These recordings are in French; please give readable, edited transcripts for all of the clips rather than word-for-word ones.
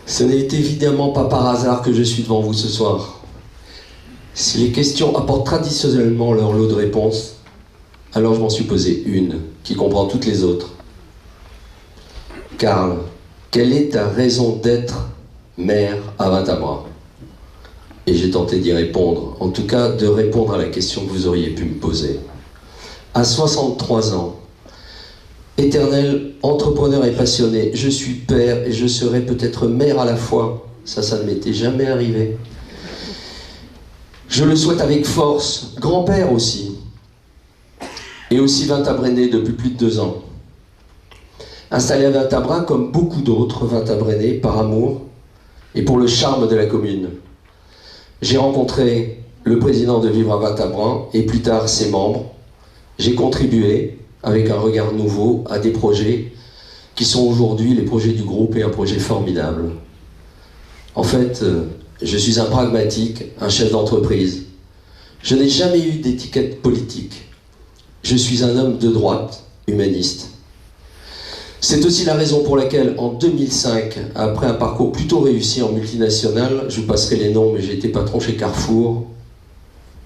Ce n'est évidemment pas par hasard que je suis devant vous ce soir. Si les questions apportent traditionnellement leur lot de réponses, alors je m'en suis posé une, qui comprend toutes les autres. Karl, quelle est ta raison d'être maire à Vintabras? Et j'ai tenté d'y répondre, en tout cas de répondre à la question que vous auriez pu me poser. À 63 ans, éternel entrepreneur et passionné, je suis père et je serai peut-être mère à la fois. Ça ne m'était jamais arrivé. Je le souhaite avec force, grand-père aussi. Et aussi Vintabrénais depuis plus de 2 ans. Installé à Vintabras comme beaucoup d'autres Vintabrénais par amour et pour le charme de la commune. J'ai rencontré le président de Vivre à Vintabras et plus tard ses membres. J'ai contribué avec un regard nouveau à des projets qui sont aujourd'hui les projets du groupe et un projet formidable. En fait, je suis un pragmatique, un chef d'entreprise. Je n'ai jamais eu d'étiquette politique. Je suis un homme de droite, humaniste. C'est aussi la raison pour laquelle, en 2005, après un parcours plutôt réussi en multinationale, je vous passerai les noms, mais j'ai été patron chez Carrefour,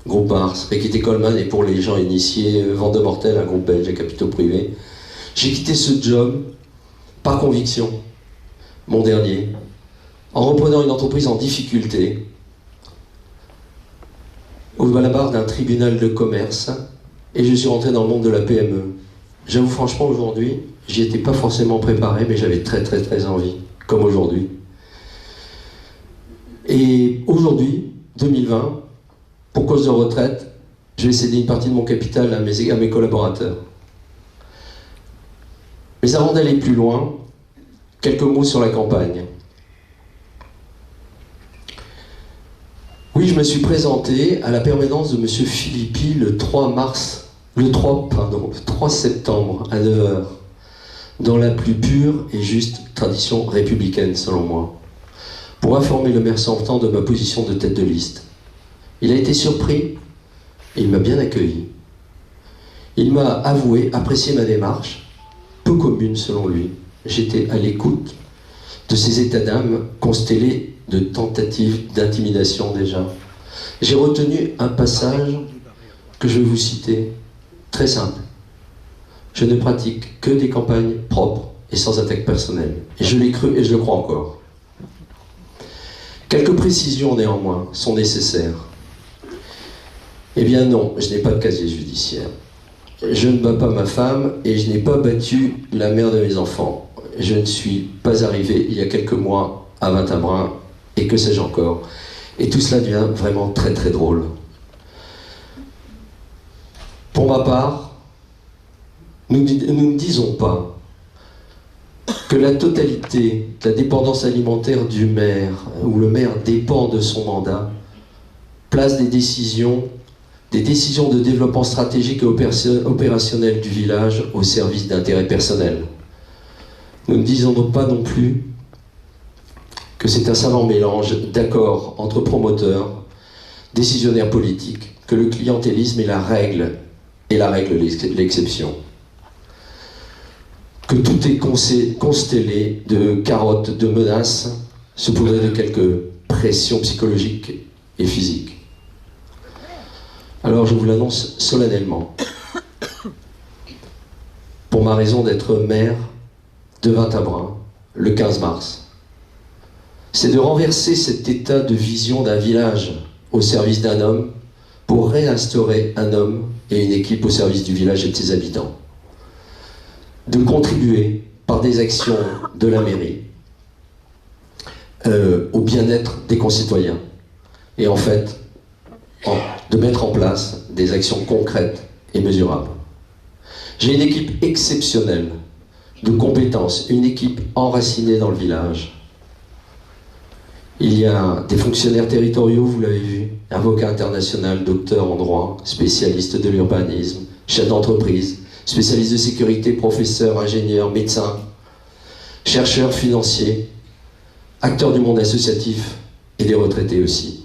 Groupe Mars, Riqueté Coleman, et pour les gens initiés, Vendée-Mortel, un groupe belge à capitaux privés. J'ai quitté ce job par conviction, mon dernier, en reprenant une entreprise en difficulté, au bas la barre d'un tribunal de commerce, et je suis rentré dans le monde de la PME. J'avoue franchement, aujourd'hui, j'y étais pas forcément préparé, mais j'avais très envie, comme aujourd'hui. Et aujourd'hui, 2020, pour cause de retraite, je vais céder une partie de mon capital à mes collaborateurs. Mais avant d'aller plus loin, quelques mots sur la campagne. Oui, je me suis présenté à la permanence de M. Philippi le 3 septembre à 9h, dans la plus pure et juste tradition républicaine, selon moi, pour informer le maire sortant de ma position de tête de liste. Il a été surpris et il m'a bien accueilli. Il m'a avoué apprécier ma démarche, peu commune selon lui. J'étais à l'écoute de ses états d'âme constellés de tentatives d'intimidation déjà. J'ai retenu un passage que je vais vous citer, très simple. Je ne pratique que des campagnes propres et sans attaque personnelle. Et je l'ai cru et je le crois encore. Quelques précisions néanmoins sont nécessaires. Eh bien non, je n'ai pas de casier judiciaire. Je ne bats pas ma femme et je n'ai pas battu la mère de mes enfants. Je ne suis pas arrivé il y a quelques mois à Vintabras et que sais-je encore. Et tout cela devient vraiment très drôle. Pour ma part, nous ne disons pas que la totalité de la dépendance alimentaire du maire, où le maire dépend de son mandat, place des décisions de développement stratégique et opérationnel du village au service d'intérêts personnels. Nous ne disons donc pas non plus que c'est un savant mélange d'accords entre promoteurs, décisionnaires politiques, que le clientélisme est la règle et la règle l'exception. Que tout est constellé de carottes, de menaces, saupoudrées de quelques pressions psychologiques et physiques. Alors je vous l'annonce solennellement. Pour ma raison d'être maire de Vintabras, le 15 mars, c'est de renverser cet état de vision d'un village au service d'un homme pour réinstaurer un homme et une équipe au service du village et de ses habitants. De contribuer par des actions de la mairie au bien-être des concitoyens et en fait de mettre en place des actions concrètes et mesurables. J'ai une équipe exceptionnelle de compétences, une équipe enracinée dans le village. Il y a des fonctionnaires territoriaux, vous l'avez vu, avocat international, docteur en droit, spécialiste de l'urbanisme, chef d'entreprise, spécialiste de sécurité, professeur, ingénieur, médecin, chercheur financier, acteur du monde associatif et des retraités aussi.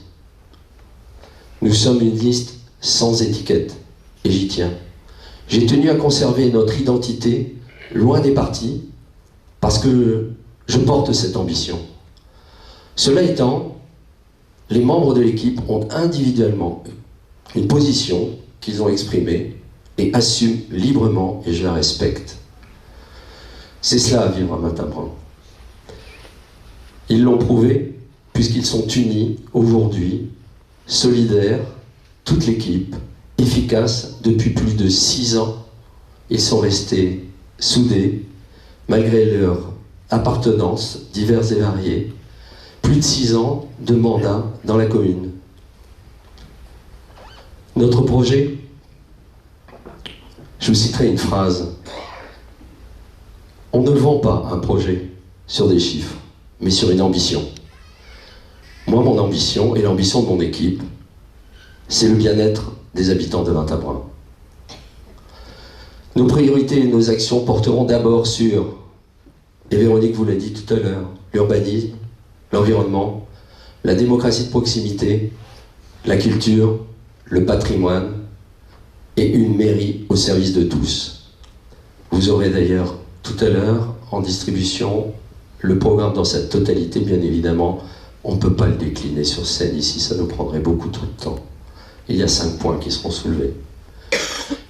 Nous sommes une liste sans étiquette, et j'y tiens. J'ai tenu à conserver notre identité loin des partis, parce que je porte cette ambition. Cela étant, les membres de l'équipe ont individuellement une position qu'ils ont exprimée et assument librement, et je la respecte. C'est cela, vivre à Matabran. Ils l'ont prouvé, puisqu'ils sont unis aujourd'hui, solidaires, toute l'équipe, efficaces depuis plus de 6 ans. Ils sont restés soudés, malgré leurs appartenances diverses et variées. Plus de 6 ans de mandat dans la commune. Notre projet, je vous citerai une phrase. On ne vend pas un projet sur des chiffres, mais sur une ambition. Moi, mon ambition et l'ambition de mon équipe, c'est le bien-être des habitants de Vintabren. Nos priorités et nos actions porteront d'abord sur, et Véronique vous l'a dit tout à l'heure, l'urbanisme, l'environnement, la démocratie de proximité, la culture, le patrimoine et une mairie au service de tous. Vous aurez d'ailleurs tout à l'heure en distribution le programme dans sa totalité, bien évidemment. On ne peut pas le décliner sur scène ici, ça nous prendrait beaucoup trop de temps. Il y a 5 points qui seront soulevés.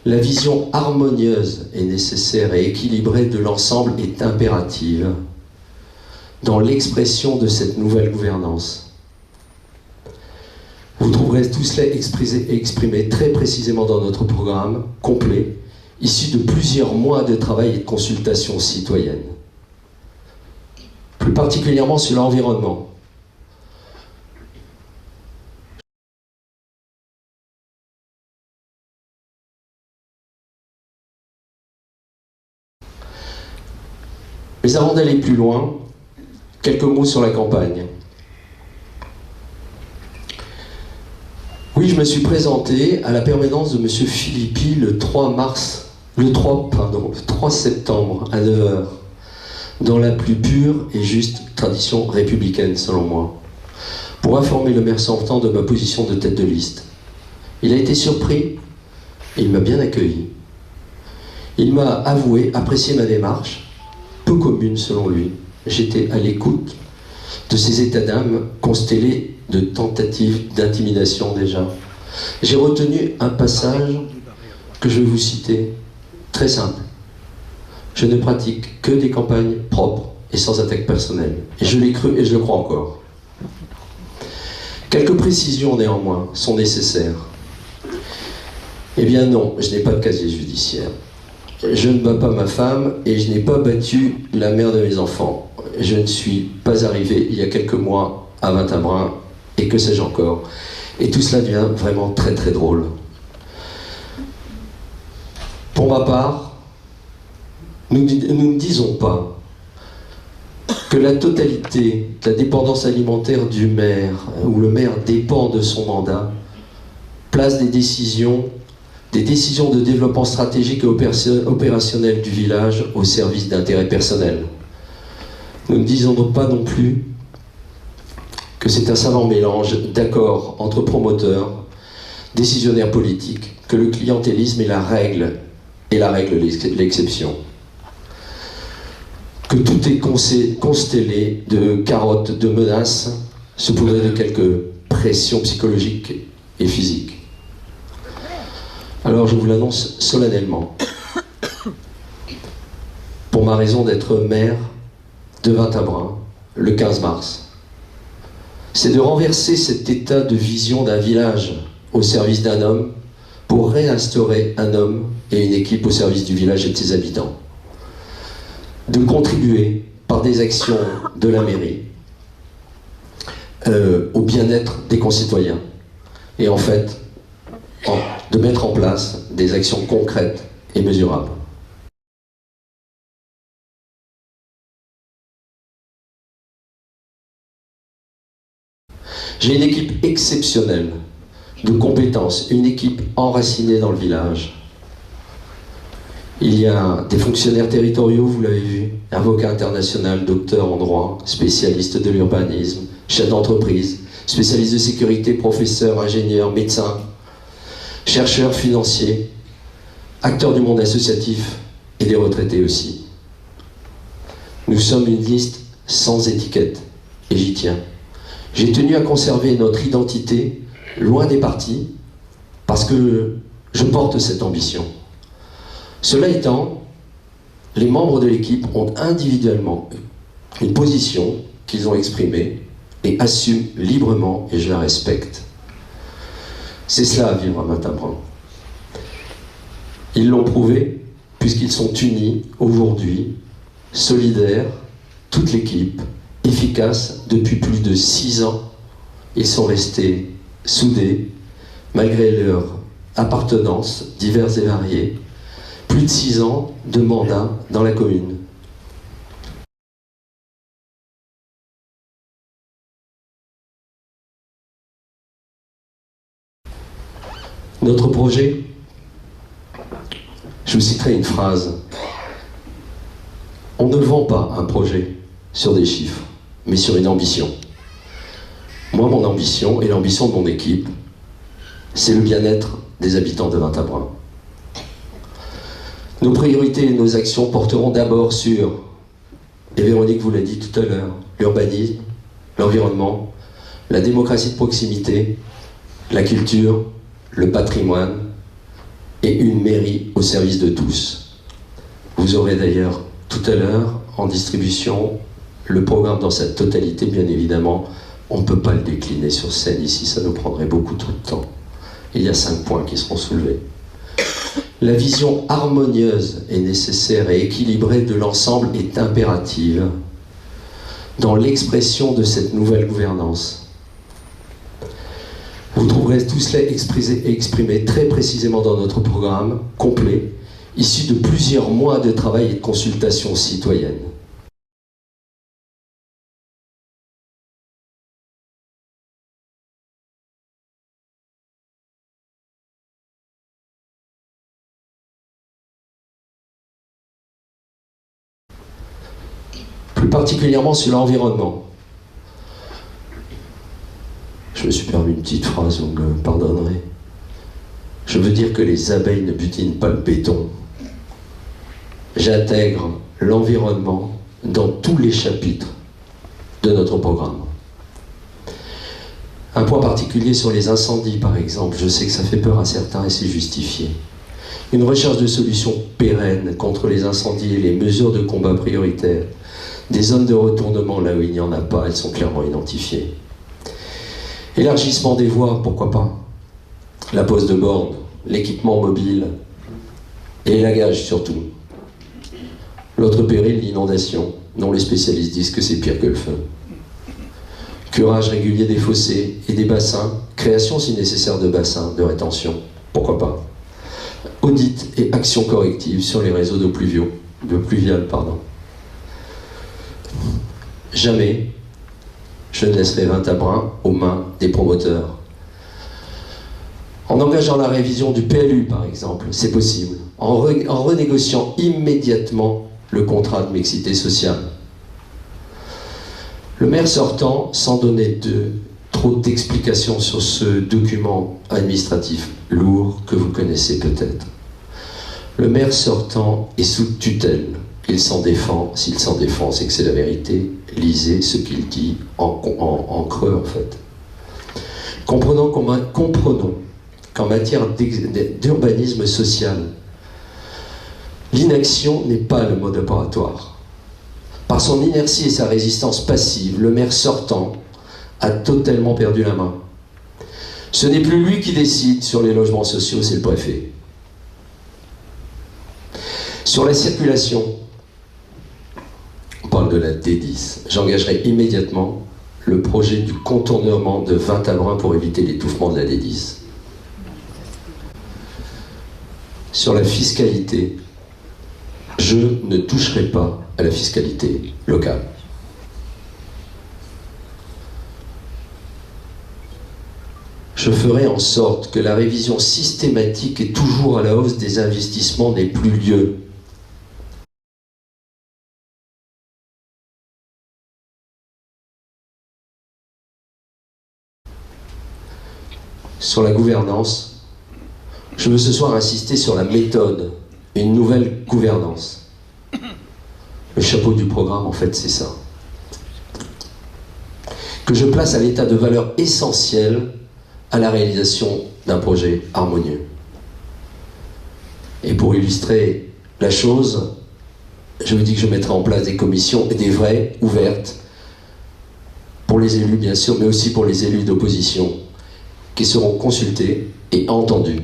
La vision harmonieuse et nécessaire et équilibrée de l'ensemble est impérative dans l'expression de cette nouvelle gouvernance. Vous trouverez tout cela exprimé très précisément dans notre programme complet, issu de plusieurs mois de travail et de consultation citoyenne. Plus particulièrement sur l'environnement. Mais avant d'aller plus loin, quelques mots sur la campagne. Oui, je me suis présenté à la permanence de M. Philippi le 3 septembre à 9h, dans la plus pure et juste tradition républicaine, selon moi, pour informer le maire sortant de ma position de tête de liste. Il a été surpris et il m'a bien accueilli. Il m'a avoué apprécier ma démarche, peu commune selon lui. J'étais à l'écoute de ces états d'âme constellés de tentatives d'intimidation déjà. J'ai retenu un passage que je vais vous citer, très simple. Je ne pratique que des campagnes propres et sans attaque personnelle. Et je l'ai cru et je le crois encore. Quelques précisions néanmoins sont nécessaires. Eh bien non, je n'ai pas de casier judiciaire. Je ne bats pas ma femme et je n'ai pas battu la mère de mes enfants. Je ne suis pas arrivé il y a quelques mois à Vintabren et que sais-je encore. Et tout cela devient vraiment très très drôle. Pour ma part, nous ne disons pas que la totalité de la dépendance alimentaire du maire, où le maire dépend de son mandat, place des décisions de développement stratégique et opérationnel du village au service d'intérêts personnels. Nous ne disons donc pas non plus que c'est un savant mélange d'accords entre promoteurs, décisionnaires politiques, que le clientélisme est la règle l'exception. Que tout est constellé de carottes, de menaces, saupoudrées de quelques pressions psychologiques et physiques. Alors je vous l'annonce solennellement. Pour ma raison d'être maire de Vintabren, le 15 mars, c'est de renverser cet état de vision d'un village au service d'un homme pour réinstaurer un homme et une équipe au service du village et de ses habitants. De contribuer par des actions de la mairie au bien-être des concitoyens. Et en fait, de mettre en place des actions concrètes et mesurables. J'ai une équipe exceptionnelle de compétences, une équipe enracinée dans le village. Il y a des fonctionnaires territoriaux, vous l'avez vu, avocat international, docteur en droit, spécialiste de l'urbanisme, chef d'entreprise, spécialiste de sécurité, professeur, ingénieur, médecin, chercheurs financiers, acteurs du monde associatif et des retraités aussi. Nous sommes une liste sans étiquette, et j'y tiens. J'ai tenu à conserver notre identité loin des partis parce que je porte cette ambition. Cela étant, les membres de l'équipe ont individuellement une position qu'ils ont exprimée et assument librement, et je la respecte. C'est cela à vivre à Matabran. Ils l'ont prouvé puisqu'ils sont unis aujourd'hui, solidaires, toute l'équipe, efficaces depuis plus de 6 ans. Ils sont restés soudés malgré leurs appartenances diverses et variées. Plus de 6 ans de mandat dans la commune. Notre projet, je vous citerai une phrase. On ne vend pas un projet sur des chiffres, mais sur une ambition. Moi, mon ambition et l'ambition de mon équipe, c'est le bien-être des habitants de Vintabren. Nos priorités et nos actions porteront d'abord sur, et Véronique vous l'a dit tout à l'heure, l'urbanisme, l'environnement, la démocratie de proximité, la culture, le patrimoine et une mairie au service de tous. Vous aurez d'ailleurs tout à l'heure en distribution le programme dans sa totalité, bien évidemment. On ne peut pas le décliner sur scène ici, ça nous prendrait beaucoup trop de temps. Il y a 5 points qui seront soulevés. La vision harmonieuse et nécessaire et équilibrée de l'ensemble est impérative dans l'expression de cette nouvelle gouvernance. Vous trouverez tout cela exprimé très précisément dans notre programme complet, issu de plusieurs mois de travail et de consultation citoyenne. Plus particulièrement sur l'environnement. Je me suis permis une petite phrase, vous me pardonnerez. Je veux dire que les abeilles ne butinent pas le béton. J'intègre l'environnement dans tous les chapitres de notre programme. Un point particulier sur les incendies, par exemple. Je sais que ça fait peur à certains et c'est justifié. Une recherche de solutions pérennes contre les incendies et les mesures de combat prioritaires. Des zones de retournement là où il n'y en a pas, elles sont clairement identifiées. Élargissement des voies, pourquoi pas. La pose de bornes, l'équipement mobile et l'élagage surtout. L'autre péril, l'inondation, dont les spécialistes disent que c'est pire que le feu. Curage régulier des fossés et des bassins, création si nécessaire de bassins de rétention, pourquoi pas. Audit et action corrective sur les réseaux d'eau pluviale. Jamais je ne laisserai Vintabren aux mains des promoteurs. En engageant la révision du PLU, par exemple, c'est possible. En renégociant immédiatement le contrat de mixité sociale. Le maire sortant, sans donner trop d'explications sur ce document administratif lourd que vous connaissez peut-être. Le maire sortant est sous tutelle. Il s'en défend. S'il s'en défend, c'est que c'est la vérité. Lisez ce qu'il dit en creux, en fait. Comprenons qu'en matière d'urbanisme social, l'inaction n'est pas le mode opératoire. Par son inertie et sa résistance passive, le maire sortant a totalement perdu la main. Ce n'est plus lui qui décide sur les logements sociaux, c'est le préfet. Sur la circulation, on parle de la D10. J'engagerai immédiatement le projet du contournement de Vintabren pour éviter l'étouffement de la D10. Sur la fiscalité, je ne toucherai pas à la fiscalité locale. Je ferai en sorte que la révision systématique et toujours à la hausse des investissements n'ait plus lieu. Sur la gouvernance, je veux ce soir insister sur la méthode, une nouvelle gouvernance. Le chapeau du programme, en fait, c'est ça. que je place à l'état de valeur essentielle à la réalisation d'un projet harmonieux. Et pour illustrer la chose, je vous dis que je mettrai en place des commissions, et des vraies, ouvertes, pour les élus bien sûr, mais aussi pour les élus d'opposition, qui seront consultés et entendus.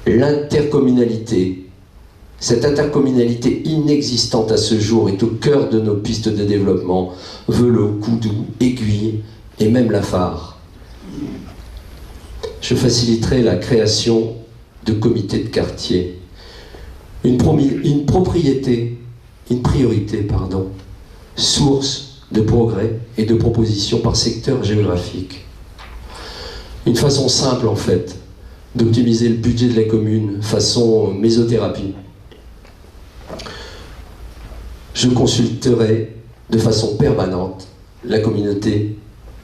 L'intercommunalité, cette intercommunalité inexistante à ce jour, est au cœur de nos pistes de développement, Velot, Coudou, Aiguille et même La Phare. Je faciliterai la création de comités de quartier, une priorité, source de progrès et de propositions par secteur géographique. Une façon simple en fait d'optimiser le budget de la commune, façon mésothérapie. Je consulterai de façon permanente la communauté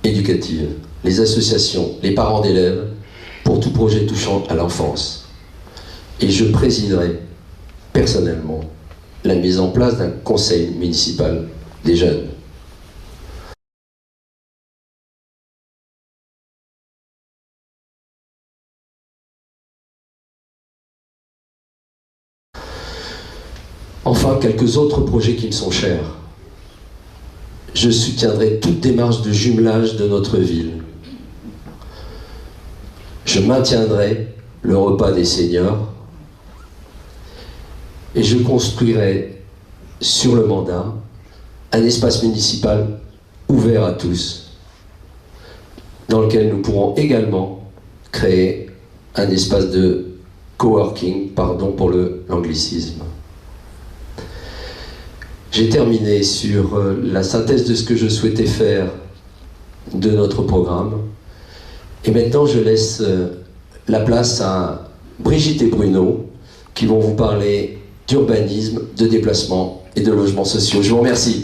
éducative, les associations, les parents d'élèves, pour tout projet touchant à l'enfance. Et je présiderai personnellement la mise en place d'un conseil municipal des jeunes. Enfin, quelques autres projets qui me sont chers. Je soutiendrai toute démarche de jumelage de notre ville. Je maintiendrai le repas des seniors et je construirai sur le mandat un espace municipal ouvert à tous, dans lequel nous pourrons également créer un espace de coworking, pardon pour l'anglicisme. J'ai terminé sur la synthèse de ce que je souhaitais faire de notre programme. Et maintenant, je laisse la place à Brigitte et Bruno, qui vont vous parler d'urbanisme, de déplacement et de logements sociaux. Je vous remercie.